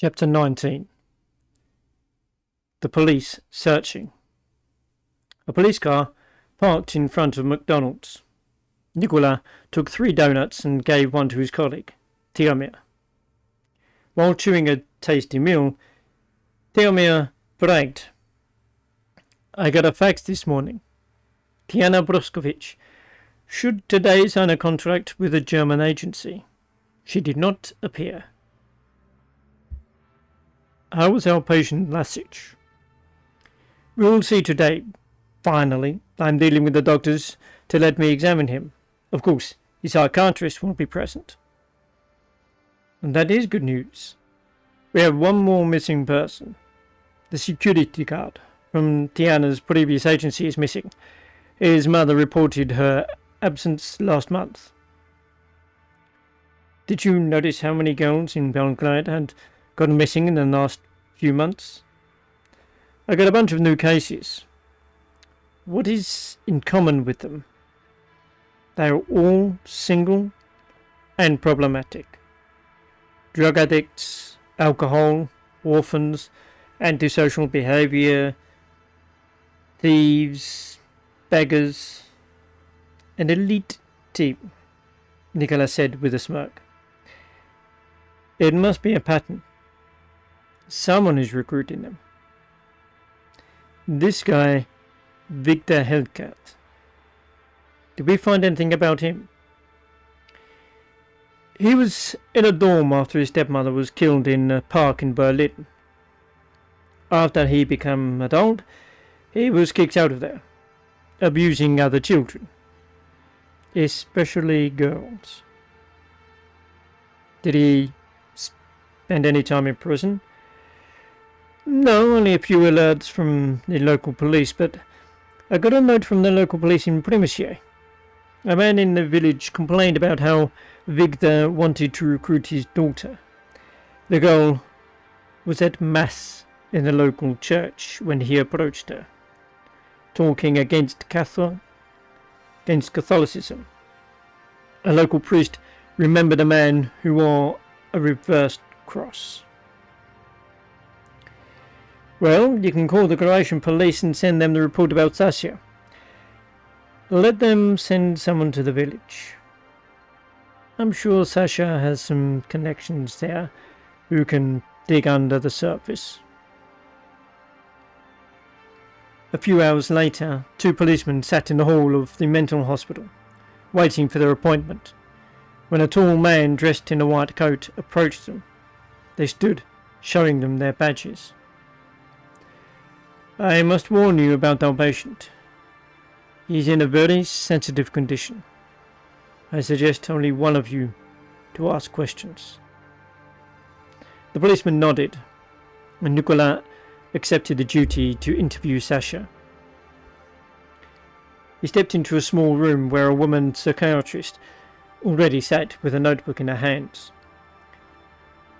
Chapter 19. The police searching. A police car parked in front of McDonald's. Nicola took 3 donuts and gave one to his colleague, Tiomir. While chewing a tasty meal, Tiomir bragged, "I got a fax this morning. Tiana Broskovich should today sign a contract with a German agency. She did not appear." "How was our patient Lasic?" "We'll see today. Finally, I'm dealing with the doctors to let me examine him. Of course, his psychiatrist won't be present." "And that is good news. We have one more missing person. The security guard from Tiana's previous agency is missing. His mother reported her absence last month." "Did you notice how many girls in Belgrade had gone missing in the last few months?" "I got a bunch of new cases. What is in common with them? They are all single and problematic. Drug addicts, alcohol, orphans, antisocial behavior, thieves, beggars, an elite team," Nicola said with a smirk. "It must be a pattern. Someone is recruiting them. This guy, Victor Hellcat. Did we find anything about him?" "He was in a dorm after his stepmother was killed in a park in Berlin. After he became adult, he was kicked out of there, abusing other children, especially girls." "Did he spend any time in prison?" "No, only a few alerts from the local police, but I got a note from the local police in Primitier. A man in the village complained about how Victor wanted to recruit his daughter. The girl was at Mass in the local church when he approached her, talking against Catholicism. A local priest remembered a man who wore a reversed cross." "Well, you can call the Croatian police and send them the report about Sasha. Let them send someone to the village. I'm sure Sasha has some connections there who can dig under the surface." A few hours later, 2 policemen sat in the hall of the mental hospital, waiting for their appointment, when a tall man dressed in a white coat approached them. They stood, showing them their badges. "I must warn you about our patient. He's in a very sensitive condition. I suggest only one of you to ask questions." The policeman nodded, and Nicola accepted the duty to interview Sasha. He stepped into a small room where a woman psychiatrist already sat with a notebook in her hands.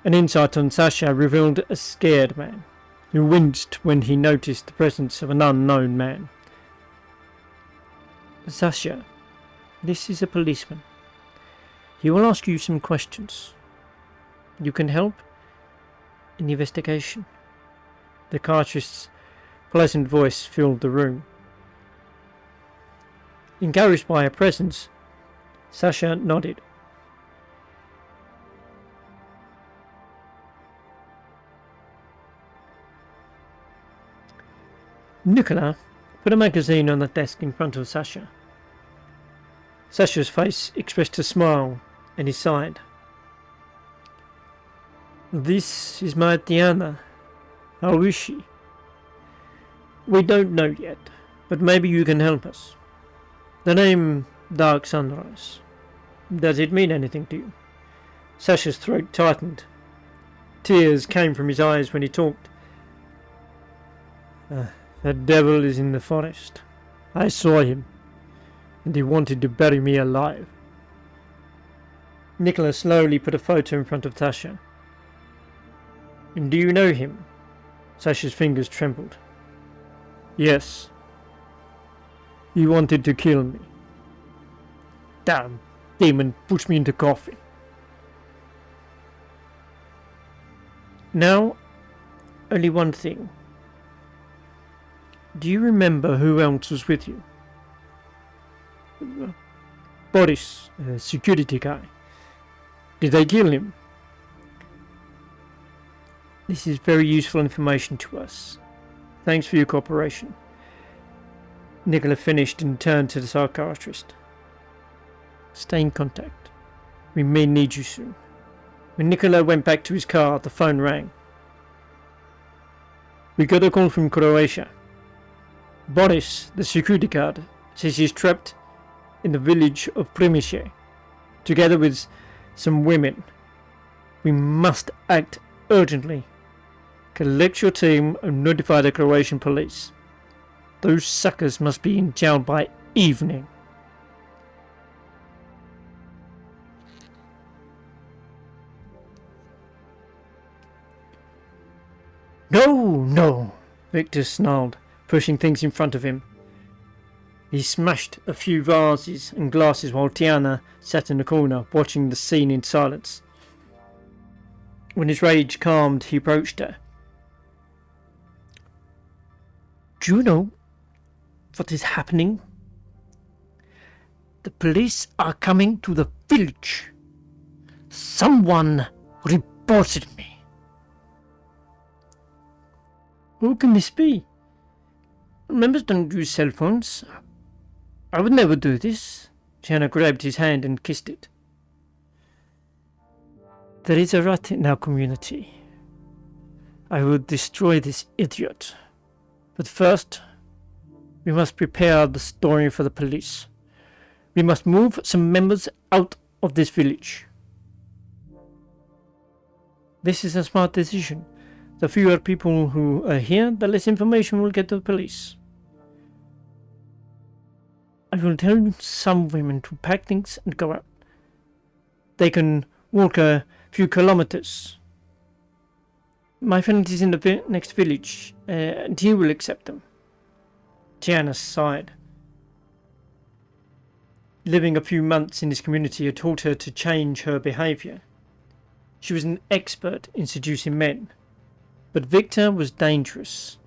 An insight on Sasha revealed a scared man who winced when he noticed the presence of an unknown man. "Sasha, this is a policeman. He will ask you some questions. You can help in the investigation." The psychiatrist's pleasant voice filled the room. Encouraged by her presence, Sasha nodded. Nicola put a magazine on the desk in front of Sasha. Sasha's face expressed a smile, and he sighed. "This is my Tiana. How is she?" "We don't know yet, but maybe you can help us. The name Dark Sunrise. Does it mean anything to you?" Sasha's throat tightened. Tears came from his eyes when he talked. "The devil is in the forest. I saw him, and he wanted to bury me alive." Nicola slowly put a photo in front of Sasha. "Do you know him?" Sasha's fingers trembled. "Yes. He wanted to kill me. Damn demon, push me into coffee." Now, only one thing. Do you remember who else was with you? Boris, a security guy. Did they kill him? This is very useful information to us. Thanks for your cooperation. Nicola finished and turned to the psychiatrist. Stay in contact. We may need you soon. When Nicola went back to his car, the phone rang. We got a call from Croatia. Boris, the security guard, says he's trapped in the village of Primice, together with some women. We must act urgently. Collect your team and notify the Croatian police. Those suckers must be in jail by evening. No, no, Victor snarled, pushing things in front of him. He smashed a few vases and glasses while Tiana sat in the corner, watching the scene in silence. When his rage calmed, he approached her. Do you know what is happening? The police are coming to the village. Someone reported me. Who can this be? Members don't use cell phones. I would never do this. Tiana grabbed his hand and kissed it. There is a rat in our community. I will destroy this idiot. But first, we must prepare the story for the police. We must move some members out of this village. This is a smart decision. The fewer people who are here, the less information will get to the police. I will tell some women to pack things and go out. They can walk a few kilometers. My friend is in the next village, and he will accept them. Tiana sighed. Living a few months in this community had taught her to change her behaviour. She was an expert in seducing men, but Victor was dangerous.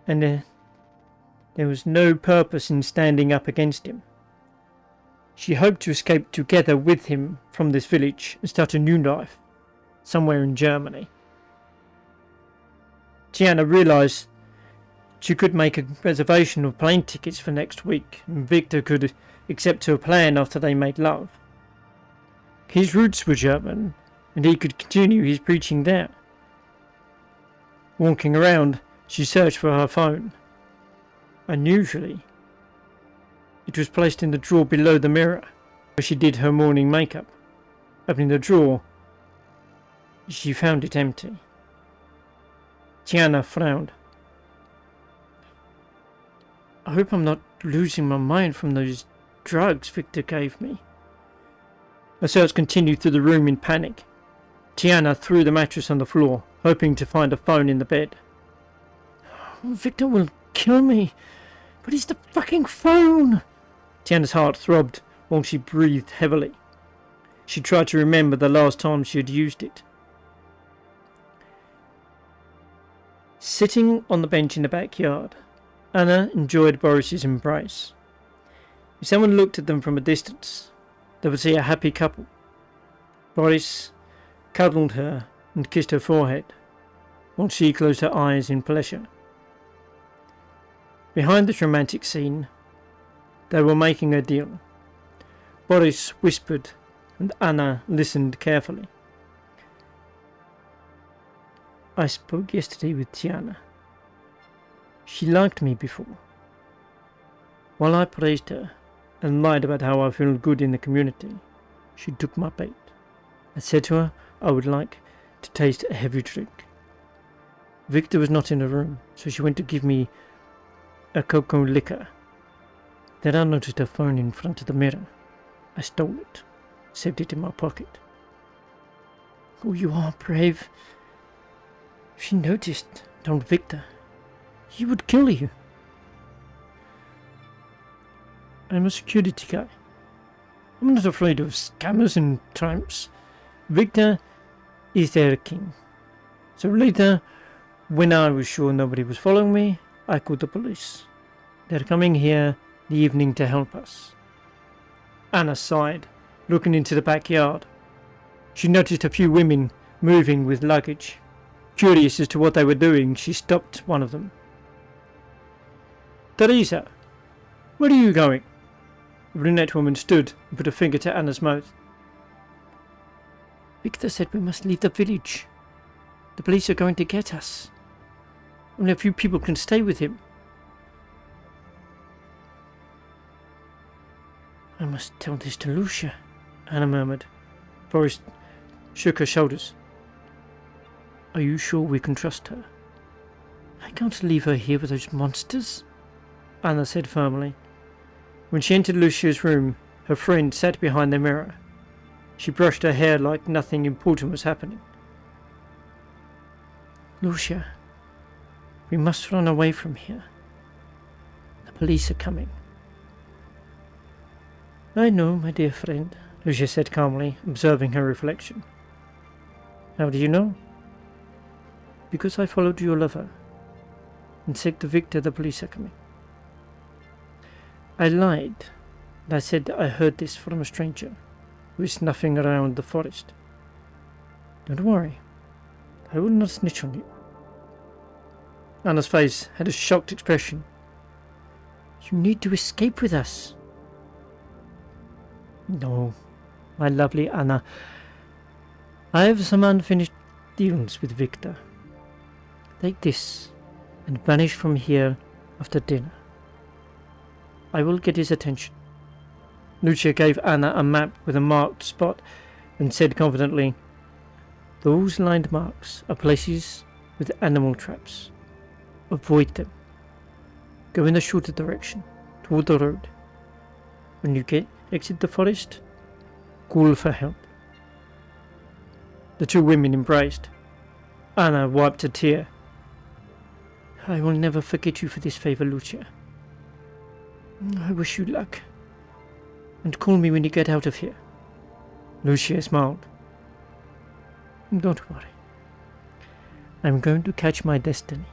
And there was no purpose in standing up against him. She hoped to escape together with him from this village and start a new life, somewhere in Germany. Tiana realised she could make a reservation of plane tickets for next week, and Victor could accept her plan after they made love. His roots were German, and he could continue his preaching there. Walking around, she searched for her phone. Unusually, it was placed in the drawer below the mirror, where she did her morning makeup. Opening the drawer, she found it empty. Tiana frowned. I hope I'm not losing my mind from those drugs Victor gave me. Her search continued through the room in panic. Tiana threw the mattress on the floor, hoping to find a phone in the bed. Victor will kill me, but it's the fucking phone! Tiana's heart throbbed while she breathed heavily. She tried to remember the last time she had used it. Sitting on the bench in the backyard, Anna enjoyed Boris's embrace. If someone looked at them from a distance, they would see a happy couple. Boris cuddled her and kissed her forehead, while she closed her eyes in pleasure. Behind this romantic scene, they were making a deal. Boris whispered, and Anna listened carefully. I spoke yesterday with Tiana. She liked me before. While I praised her and lied about how I felt good in the community, she took my bait. I said to her I would like to taste a heavy drink. Victor was not in the room, so she went to give me a cocoa liquor. Then I noticed her phone in front of the mirror. I stole it, saved it in my pocket. Oh, you are brave. If she noticed, told Victor, he would kill you. I'm a security guy. I'm not afraid of scammers and tramps. Victor is their king. So later, when I was sure nobody was following me, I called the police. They're coming here the evening to help us. Anna sighed, looking into the backyard. She noticed a few women moving with luggage. Curious as to what they were doing, she stopped one of them. Teresa, where are you going? The brunette woman stood and put a finger to Anna's mouth. Victor said we must leave the village. The police are going to get us. Only a few people can stay with him. I must tell this to Lucia, Anna murmured. Forrest shook her shoulders. Are you sure we can trust her? I can't leave her here with those monsters, Anna said firmly. When she entered Lucia's room, her friend sat behind the mirror. She brushed her hair like nothing important was happening. Lucia, we must run away from here. The police are coming. I know, my dear friend, Lucia said calmly, observing her reflection. How do you know? Because I followed your lover and said to Victor the police are coming. I lied. I said I heard this from a stranger who is snuffing around the forest. Don't worry, I will not snitch on you. Anna's face had a shocked expression. You need to escape with us. No, my lovely Anna. I have some unfinished dealings with Victor. Take this and vanish from here after dinner. I will get his attention. Lucia gave Anna a map with a marked spot and said confidently, those lined marks are places with animal traps. Avoid them. Go in the shorter direction, toward the road. When you exit the forest, call for help. The two women embraced. Anna wiped a tear. I will never forget you for this favour, Lucia. I wish you luck. And call me when you get out of here. Lucia smiled. Don't worry. I'm going to catch my destiny.